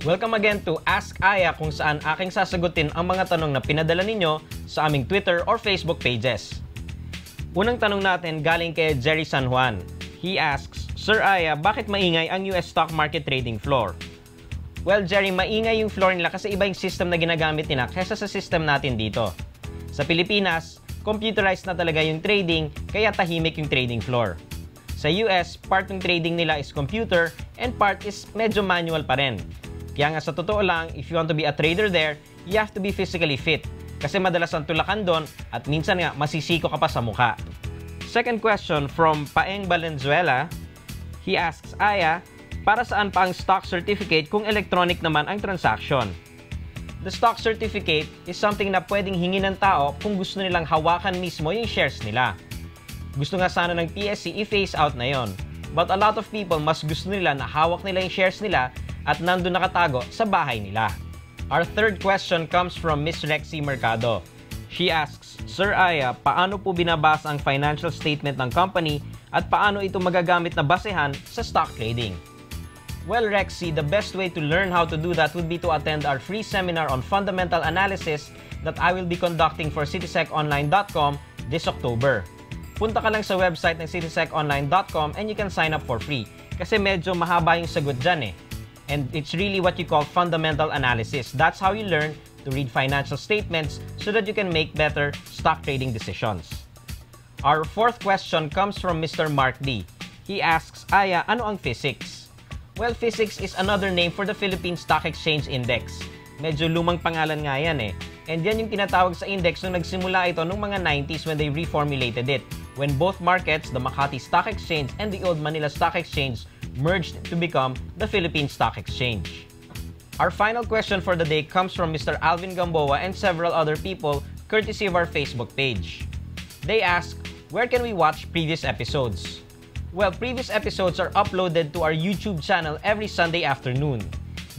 Welcome again to Ask Aya, kung saan aking sasagutin ang mga tanong na pinadala ninyo sa aming Twitter or Facebook pages. Unang tanong natin galing kay Jerry San Juan. He asks, Sir Aya, bakit maingay ang US stock market trading floor? Well, Jerry, maingay yung floor nila kasi iba yung system na ginagamit nila kaysa sa system natin dito. Sa Pilipinas, computerized na talaga yung trading, kaya tahimik yung trading floor. Sa US, part ng trading nila is computer and part is medyo manual pa rin. Kaya nga sa totoo lang, if you want to be a trader there, you have to be physically fit. Kasi madalas ang tulakan doon at minsan nga masisiko ka pa sa mukha. Second question from Paeng Valenzuela. He asks, Aya, para saan pa ang stock certificate kung electronic naman ang transaction? The stock certificate is something na pwedeng hingin ng tao kung gusto nilang hawakan mismo yung shares nila. Gusto nga sana ng PSE i-phase out na yon. But a lot of people mas gusto nila na hawak nila yung shares nila at nandun nakatago sa bahay nila. Our third question comes from Miss Rexy Mercado. She asks, Sir Aya, paano po binabasa ang financial statement ng company at paano ito magagamit na basehan sa stock trading? Well, Rexy, the best way to learn how to do that would be to attend our free seminar on fundamental analysis that I will be conducting for citiseconline.com this October. Punta ka lang sa website ng citiseconline.com and you can sign up for free. Kasi medyo mahaba yung sagot dyan eh. And it's really what you call fundamental analysis. That's how you learn to read financial statements so that you can make better stock trading decisions. Our fourth question comes from Mr. Mark D. He asks, Aya, ano ang physics? Well, physics is another name for the Philippine Stock Exchange Index. Medyo lumang pangalan nga yan eh. And yan yung tinatawag sa index nung nagsimula ito nung mga 90s when they reformulated it. When both markets, the Makati Stock Exchange and the old Manila Stock Exchange, merged to become the Philippine Stock Exchange. Our final question for the day comes from Mr. Alvin Gamboa and several other people, courtesy of our Facebook page. They ask, where can we watch previous episodes? Well, previous episodes are uploaded to our YouTube channel every Sunday afternoon.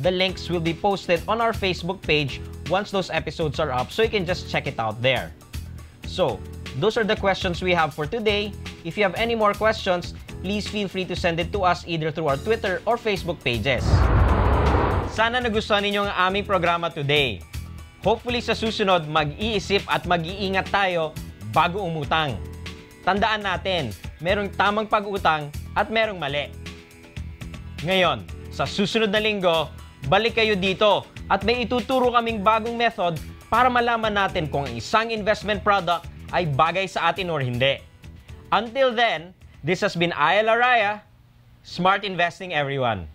The links will be posted on our Facebook page once those episodes are up, so you can just check it out there. So, those are the questions we have for today. If you have any more questions, please feel free to send it to us either through our Twitter or Facebook pages. Sana nagustuhan ninyo ang aming programa today. Hopefully sa susunod, mag-iisip at mag-iingat tayo bago umutang. Tandaan natin, merong tamang pag-utang at merong mali. Ngayon, sa susunod na linggo, balik kayo dito at may ituturo kaming bagong method para malaman natin kung ang isang investment product ay bagay sa atin or hindi. Until then, this has been Aya Laraya. Smart investing, everyone.